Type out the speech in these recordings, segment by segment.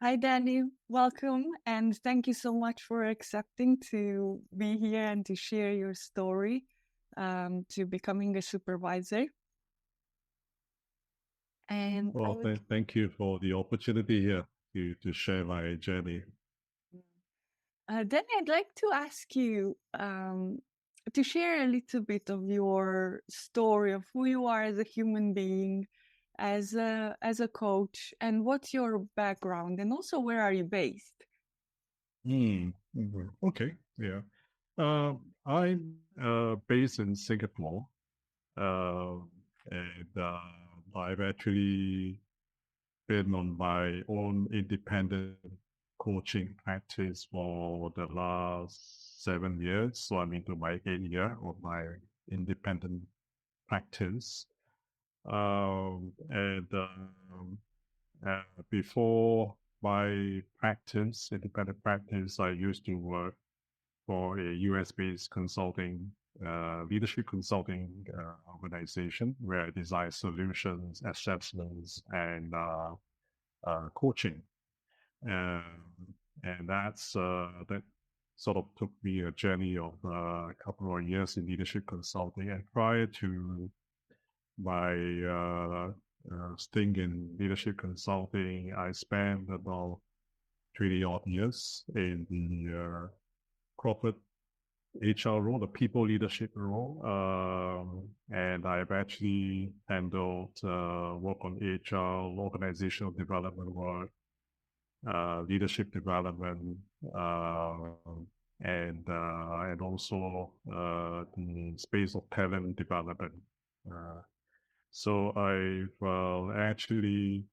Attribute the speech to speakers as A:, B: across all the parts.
A: Hi, Danny. Welcome, and thank you so much for accepting to be here and to share your story to becoming a supervisor. And I
B: Well,
A: would,
B: thank you for the opportunity here to share my journey.
A: Danny, I'd like to ask you to share a little bit of your story of who you are as a human being, as a coach, and what's your background, and also where are you based?
B: Okay, yeah. I'm based in Singapore, uh, and I've actually been on my own independent coaching practice for the last 7 years. So I'm into my 8th year of my independent practice. And before my practice, independent practice, I used to work for a US-based consulting, leadership consulting organization where I design solutions, assessments, and coaching. And that sort of took me a journey of a couple of years in leadership consulting. And prior to my stint in leadership consulting, I spent about 20 odd years in the corporate HR role, the people leadership role. And I've actually handled work on HR, organizational development work, leadership development, uh, and also the space of talent development. Uh, so I've actually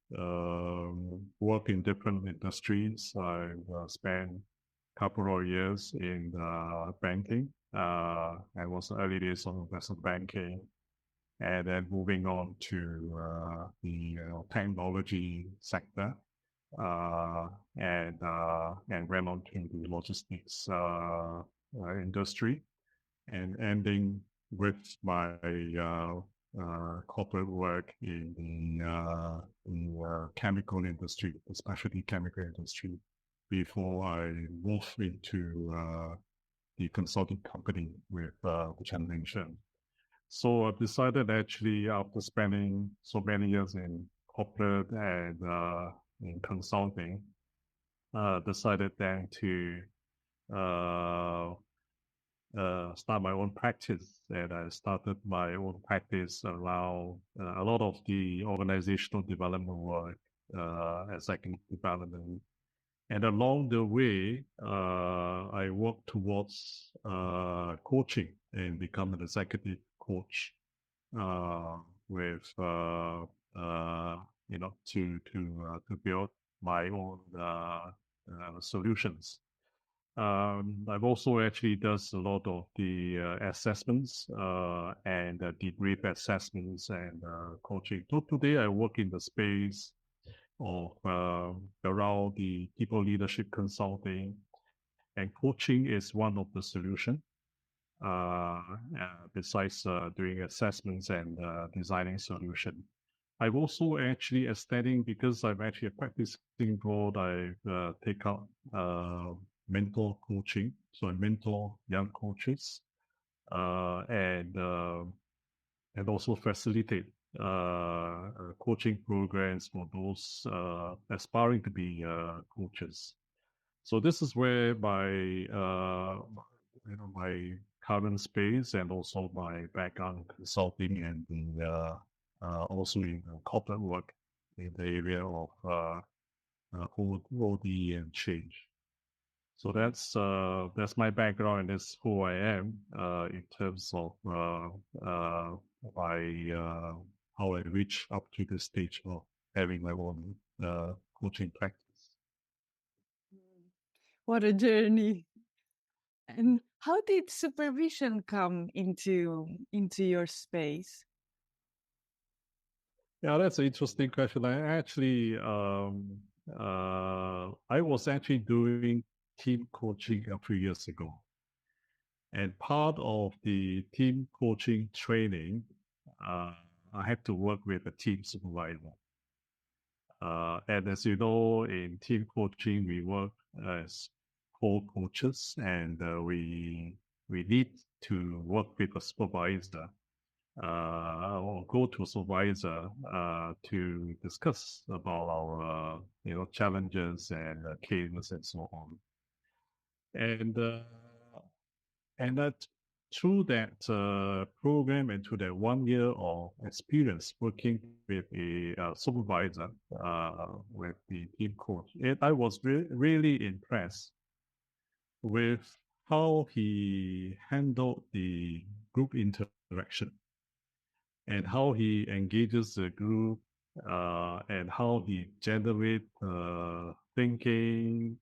B: worked in different industries. I've spent a couple of years in banking. I was early days of investment banking, and then moving on to the technology sector, and went on to the logistics industry, and ending with my corporate work in the chemical industry, the specialty chemical industry, before I moved into the consulting company with which I mentioned. So I've decided actually after spending so many years in corporate and in consulting, decided then to uh, start my own practice. And I started my own practice around a lot of the organizational development work, executive development. And along the way, I worked towards coaching and become an executive coach uh, with to build my own solutions. I've also actually does a lot of the assessments and debrief assessments and coaching. So today I work in the space of around the people leadership consulting, and coaching is one of the solution. Besides doing assessments and designing solution. I've also actually studying, because I'm actually a practicing board, I've take out mentor coaching. So I mentor young coaches and also facilitate coaching programs for those aspiring to be coaches. So this is where my current space and also my background in consulting and also in corporate work in the area of OD and change. So that's my background, and that's who I am in terms of my how I reach up to the stage of having my own coaching practice.
A: What a journey! And how did supervision come into your space?
B: Yeah, that's an interesting question. I was actually doing team coaching a few years ago. And part of the team coaching training, I had to work with a team supervisor. And as you know, in team coaching, we work as co-coaches, and we need to work with a supervisor or go to a supervisor to discuss about our challenges and cases and so on. And that through that program and through that 1 year of experience working with a supervisor, with the team coach, I was really impressed with how he handled the group interaction and how he engages the group, and how he generates thinking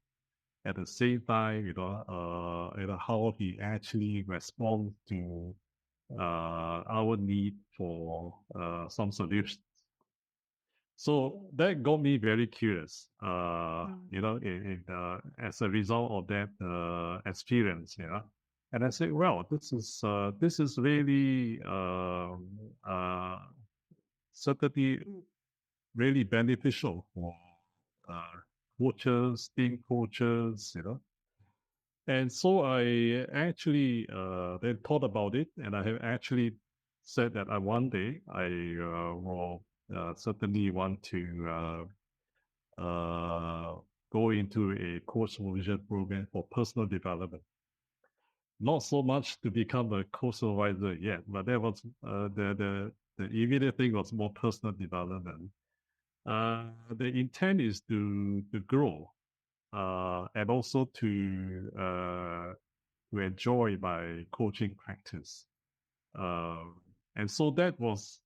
B: at the same time, how he actually responds to our need for some solutions. So that got me very curious, as a result of that experience, And I said, well, this is really certainly really beneficial for coaches, team coaches, And so I actually then thought about it, and I have actually said that one day I will certainly want to go into a coach supervision program for personal development. Not so much to become a coach supervisor yet, but that was the immediate thing was more personal development. The intent is to grow, and also to enjoy my coaching practice. And so that was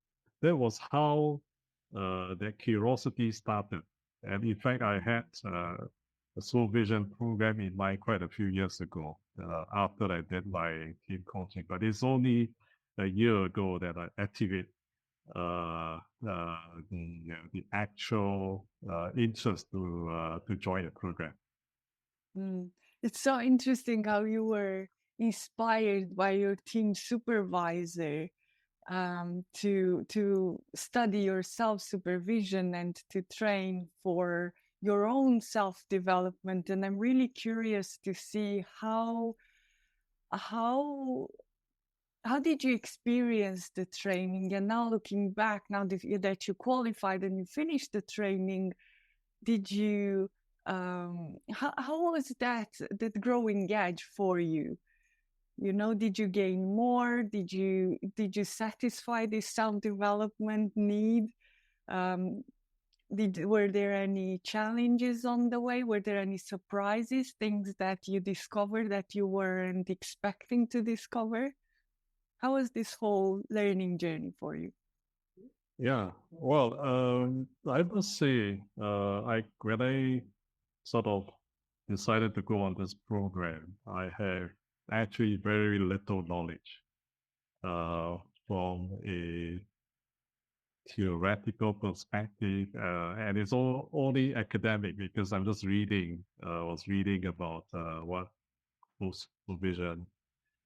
B: how that curiosity started. And in fact, I had a supervision program in mind quite a few years ago, after I did my team coaching. But it's only a year ago that I activated the actual interest to join the program.
A: It's so interesting how you were inspired by your team supervisor to study your self-supervision and to train for your own self-development. And I'm really curious to see how did you experience the training? And now looking back, now that you qualified and you finished the training, did you how was that growing edge for you? Did you gain more? Did you satisfy this self-development need? Were there any challenges on the way? Were there any surprises, things that you discovered that you weren't expecting to discover? How was this whole learning journey for you?
B: Yeah, well, I must say, when I sort of decided to go on this program, I have actually very little knowledge from a theoretical perspective, and it's only academic because I'm just was reading about what supervision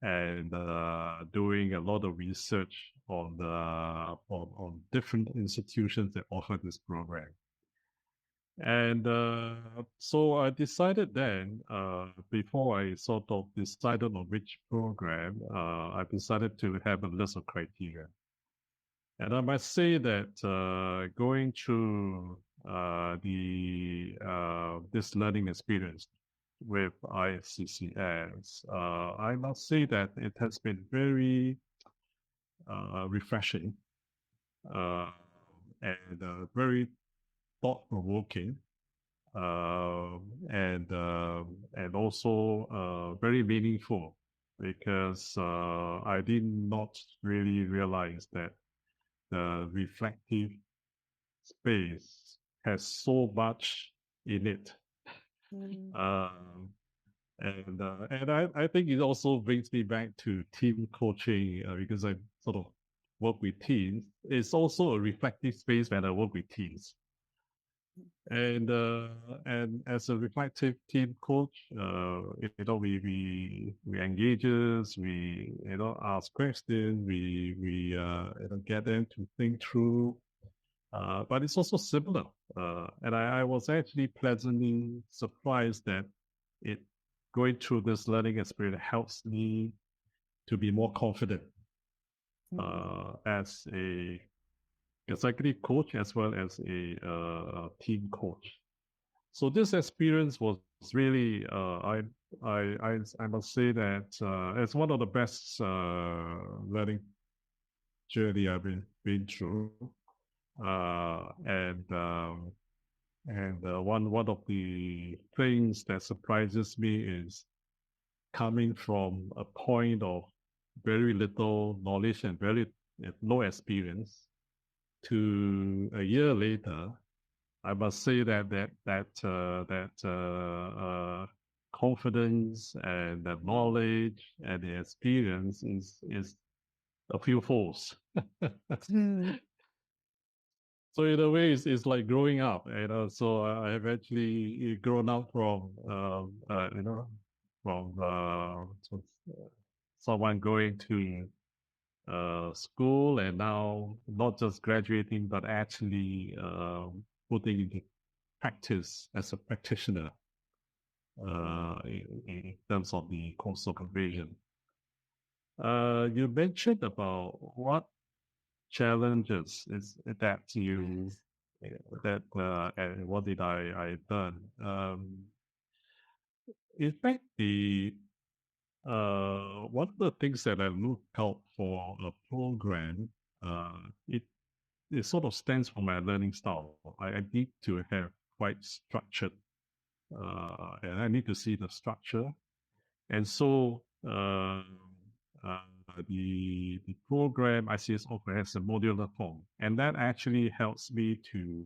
B: and doing a lot of research on different institutions that offer this program. And so I decided then, before I sort of decided on which program, I decided to have a list of criteria. And I must say that going through this learning experience with ICCS, I must say that it has been very refreshing and very thought-provoking, and also very meaningful, because I did not really realize that the reflective space has so much in it. And I think it also brings me back to team coaching, because I sort of work with teams. It's also a reflective space when I work with teams. And as a reflective team coach, we engages, we ask questions, we get them to think through but it's also similar. And I was actually pleasantly surprised that it going through this learning experience helps me to be more confident as a executive coach as well as a team coach. So this experience was really, I must say that it's one of the best learning journey I've been through. One of the things that surprises me is coming from a point of very little knowledge and very low experience to a year later. I must say that confidence and the knowledge and the experience is a few folds. So in a way, it's like growing up, you know. So I have actually grown up from, from someone going to school and now not just graduating, but actually putting into practice as a practitioner in terms of the course supervision. You mentioned about what challenges is that you that and what did I done? In fact, the one of the things that I look out for a program, it sort of stands for my learning style. I need to have quite structured, and I need to see the structure, and so the program ICCS offer has a modular form, and that actually helps me to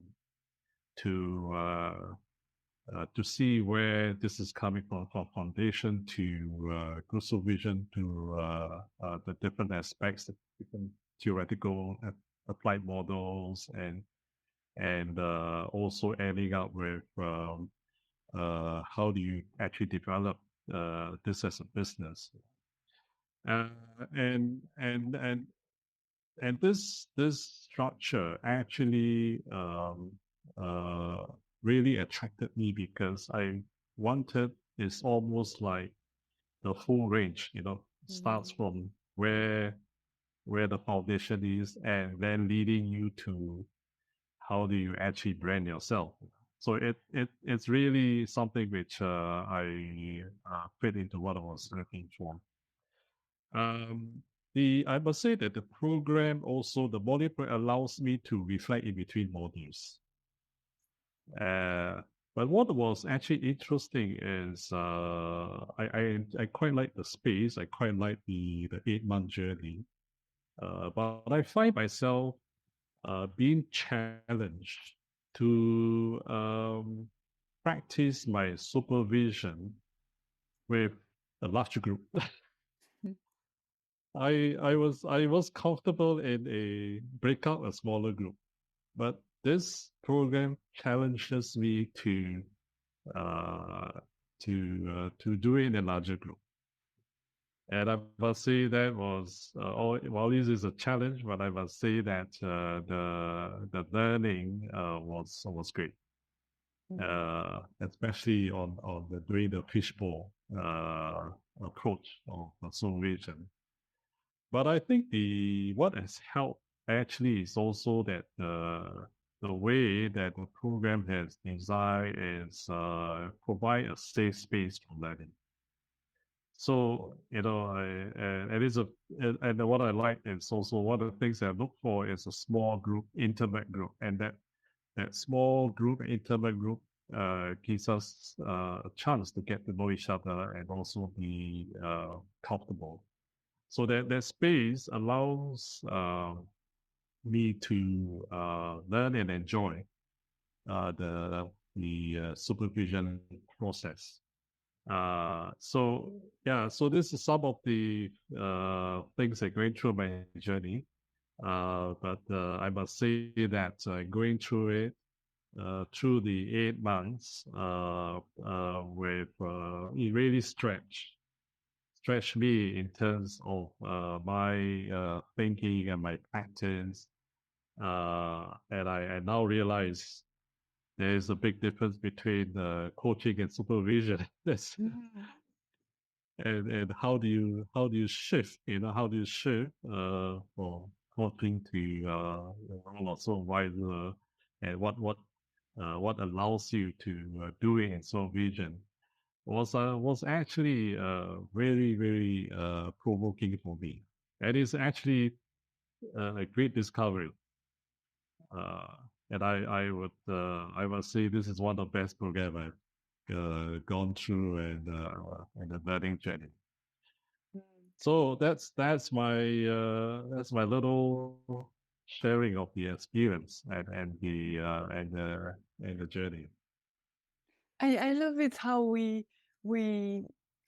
B: see where this is coming from foundation to group supervision to the different aspects, the different theoretical applied models, and also ending up with how do you actually develop this as a business. And this structure actually really attracted me because I wanted it's almost like the full range, you know, starts from where the foundation is and then leading you to how do you actually brand yourself. So it's really something which I fit into what I was looking for. I must say that the program also, the module allows me to reflect in between modules. But what was actually interesting is I quite like the space. I quite like the 8-month journey. But I find myself being challenged to practice my supervision with a larger group. I was comfortable in a breakout, a smaller group, but this program challenges me to do it in a larger group. And I must say that was while this is a challenge, but I must say that the learning was great, especially on the doing the fishbowl approach of supervision. But I think what has helped actually is also that the way that the program has designed is provide a safe space for learning. So you know, and what I like is also one of the things I look for is a small group, intimate group, and that small group, intimate group, gives us a chance to get to know each other and also be comfortable. So that space allows me to learn and enjoy the supervision process. So this is some of the things that going through my journey. But I must say that going through it through the 8 months with it really stretch me in terms of my thinking and my practice, And I now realize there is a big difference between coaching and supervision. That's,
A: Mm.
B: and how do you shift? How do you shift from coaching to the role of supervisor, and what allows you to do it in supervision was actually very very provoking for me, and it's actually a great discovery. Uh, and I must say this is one of the best program I've gone through and the learning journey.
A: Mm.
B: So that's my little sharing of the experience and the journey.
A: I love it how we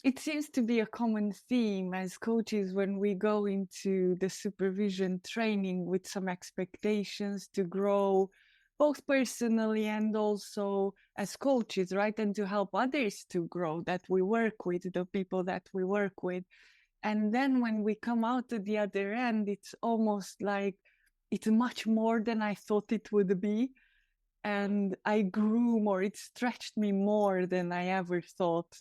A: it seems to be a common theme as coaches when we go into the supervision training with some expectations to grow both personally and also as coaches, right? And to help others to grow that we work with, the people that we work with. And then when we come out at the other end, it's almost like it's much more than I thought it would be. And I grew more, it stretched me more than I ever thought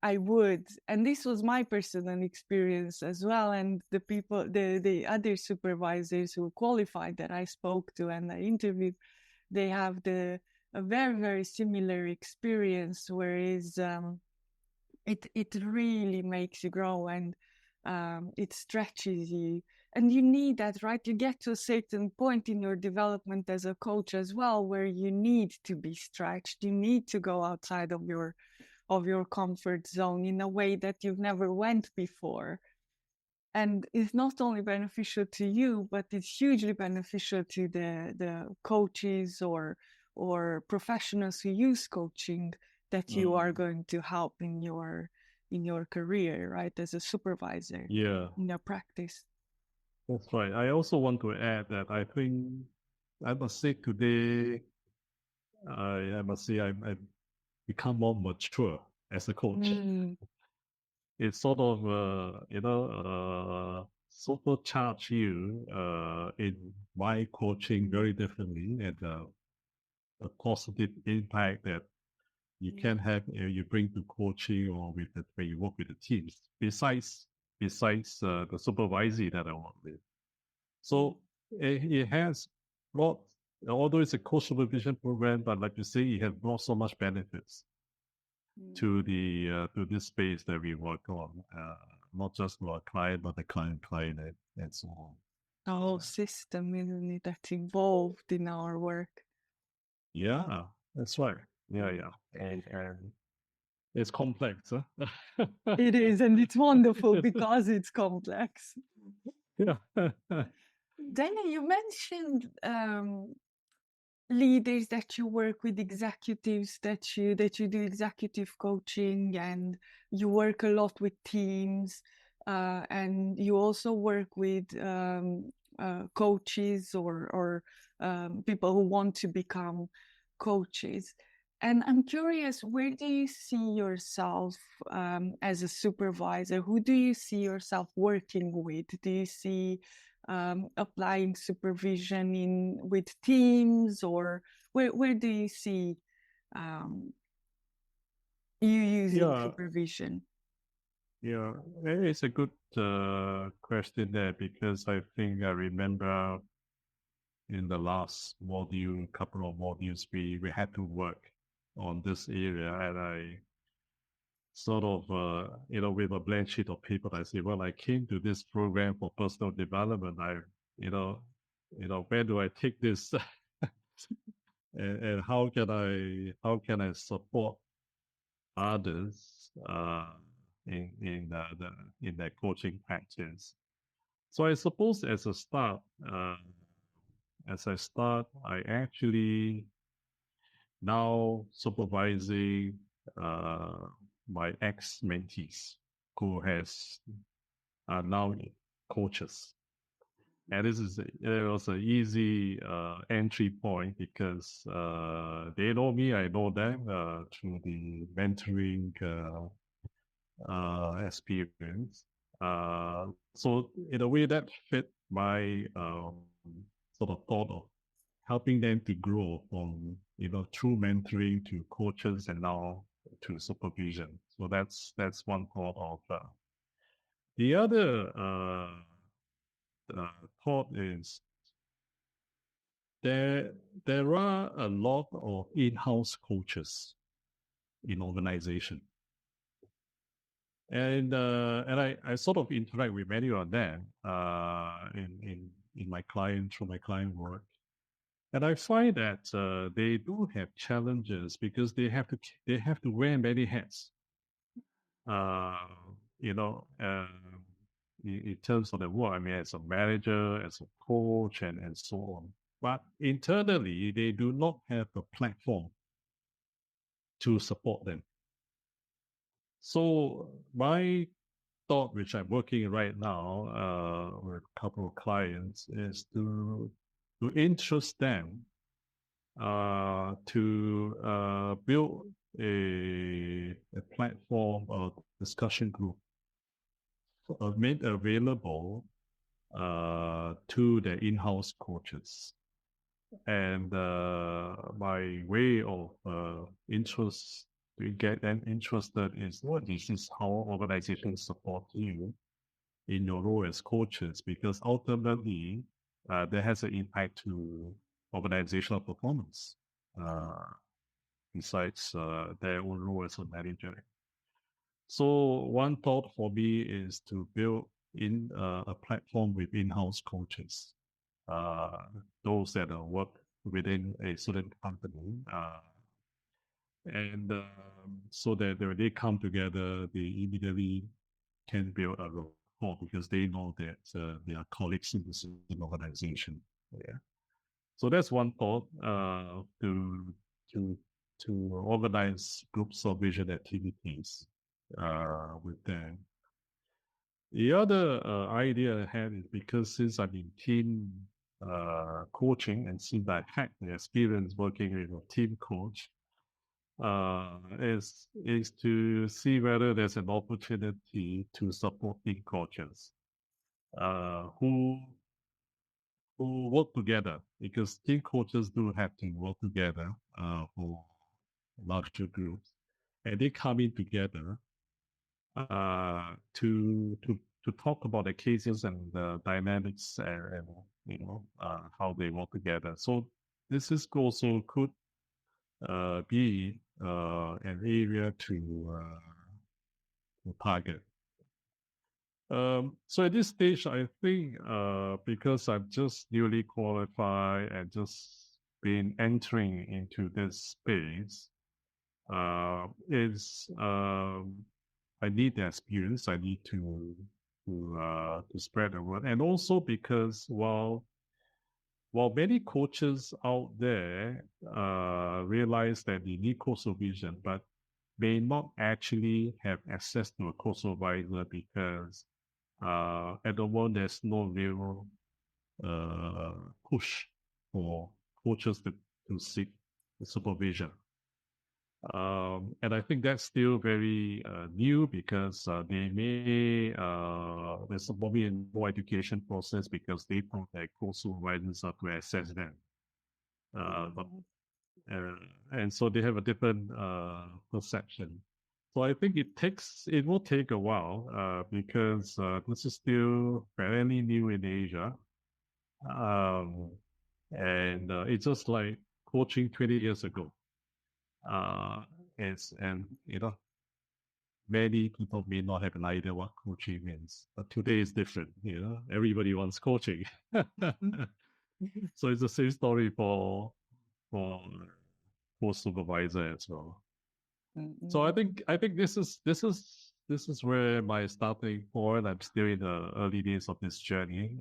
A: I would. And this was my personal experience as well. And the people, the other supervisors who qualified that I spoke to and I interviewed, they have a very, very similar experience, whereas it really makes you grow and it stretches you, and you need that, right? You get to a certain point in your development as a coach as well where you need to be stretched, you need to go outside of your comfort zone in a way that you've never went before, and it's not only beneficial to you, but it's hugely beneficial to the coaches or professionals who use coaching that you are going to help in your career, right, as a supervisor
B: Yeah,
A: in your practice.
B: that's right. I also want to add that I think I must say today I must say I've become more mature as a coach.
A: Mm,
B: It's sort of supercharge you in my coaching very differently, and a positive impact that you
A: mm,
B: can have you bring to coaching or when you work with the teams. Besides the supervisor that I work with,
A: mm,
B: so it has brought, although it's a coach supervision program, but like you say, it has brought so much benefits
A: mm.
B: to this space that we work on, not just for our client, but the client and so on.
A: The whole system, isn't it, that's involved in our work.
B: Yeah, that's right. Yeah. And it's complex, huh?
A: It is, and it's wonderful because it's complex.
B: Yeah.
A: Danny, you mentioned leaders that you work with, executives that you do executive coaching, and you work a lot with teams, and you also work with coaches or people who want to become coaches. And I'm curious, where do you see yourself as a supervisor? Who do you see yourself working with? Do you see applying supervision in with teams, or where do you see um, you using
B: Yeah,
A: supervision?
B: yeah. It's a good question there, because I think I remember in the last module, couple of modules, we had to work on this area, and I sort of, with a blank sheet of paper, I say, well, I came to this program for personal development. You know, where do I take this, and how can I support others in their coaching practice? So I suppose as I start, I actually now supervising my ex mentees who are now coaches. And it was an easy entry point, because they know me, I know them through the mentoring experience. So in a way that fit my sort of thought of helping them to grow from, through mentoring to coaches and now to supervision. So that's one thought of. The other thought is there are a lot of in-house coaches in organization. And I sort of interact with many of them in my client, through my client work. And I find that they do have challenges because they have to wear many hats. You know, in terms of the work, I mean, as a manager, as a coach, and so on. But internally, they do not have a platform to support them. So my thought, which I'm working right now with a couple of clients, is to interest them to build a platform or discussion group made available to the in-house coaches. And by way of interest, to get them interested is this is how organizations support you in your role as coaches, because ultimately that has an impact to organizational performance besides their own role as a manager. So one thought for me is to build in a platform with in-house coaches, those that work within a certain company, and so that when they come together, they immediately can build a rapport because they know that they are colleagues in the same organization. Yeah. So that's one thought to organize group supervision activities with them. The other idea I had is because since I'm in team coaching and since I had the experience working with a team coach, is to see whether there's an opportunity to support team coaches who work together, because team coaches do have to work together for larger groups, and they come in together to talk about the cases and the dynamics and how they work together. So this is also could be an area to target. So at this stage, I think because I'm just newly qualified and just been entering into this space, I need the experience. I need to spread the word, and also because while many coaches out there realize that they need co-supervision, but may not actually have access to a co-supervisor because at the moment there's no real push for coaches to seek supervision. And I think that's still very new because they may, there's probably a more education process because they thought that co-supervisors are to assess them. And so they have a different perception. So I think it will take a while because this is still fairly new in Asia. And it's just like coaching 20 years ago. And many people may not have an idea what coaching means, but today is different. Everybody wants coaching. So it's the same story for supervisor as well. So I think this is where my starting point. I'm still in the early days of this journey,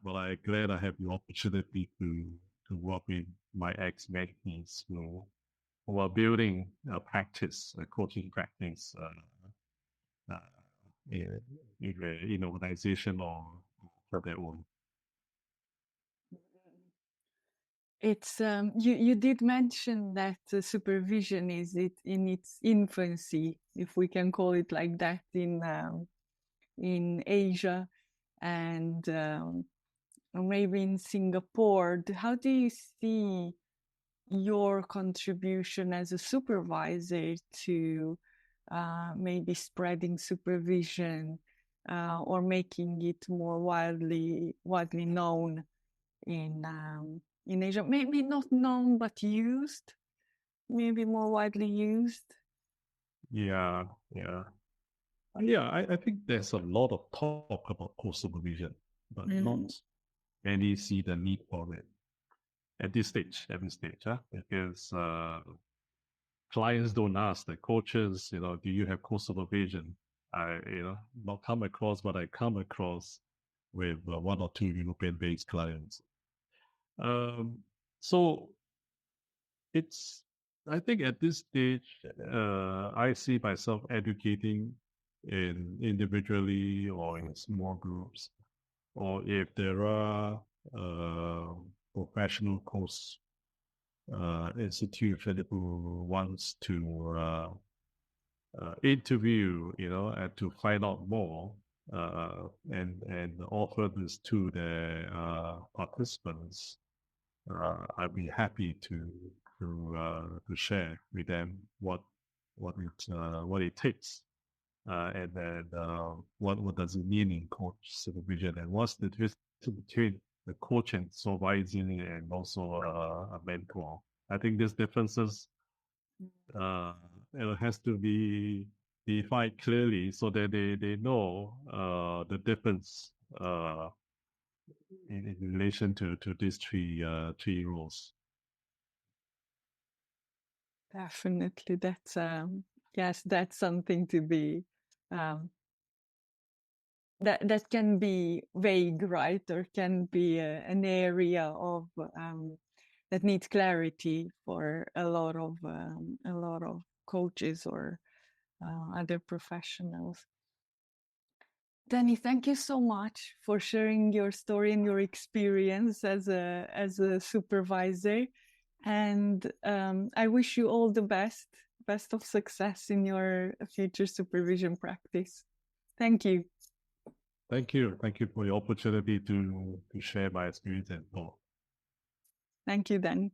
B: but I'm glad I have the opportunity to work with my ex-mentees who are building a practice, a coaching practice in organization or for their own.
A: It's you did mention that supervision is in its infancy, if we can call it like that, in Asia, and or maybe in Singapore, how do you see your contribution as a supervisor to maybe spreading supervision or making it more widely known in Asia? Maybe not known, but used. Maybe more widely used.
B: Yeah, yeah. I think there's a lot of talk about co-supervision, but not many see the need for it at this stage, huh? Because clients don't ask the coaches, do you have co-supervision? Not come across, but I come across with one or two European-based clients. So I think at this stage, I see myself educating individually or in small groups, or if there are professional course institution who wants to interview, and to find out more, and offer this to their participants, I'd be happy to share with them what it takes, and then what does it mean in coach supervision, and what's the difference between the coach and supervising, and also a mentor. I think these differences has to be defined clearly so that they know the difference in relation to these three roles.
A: Definitely, that's yes, that's something to be that can be vague, right? Or can be an area of that needs clarity for a lot of coaches or other professionals. Danny, thank you so much for sharing your story and your experience as a supervisor. And I wish you all the best of success in your future supervision practice. Thank you.
B: Thank you. Thank you for the opportunity to share my experience and thought.
A: Thank you, Danny.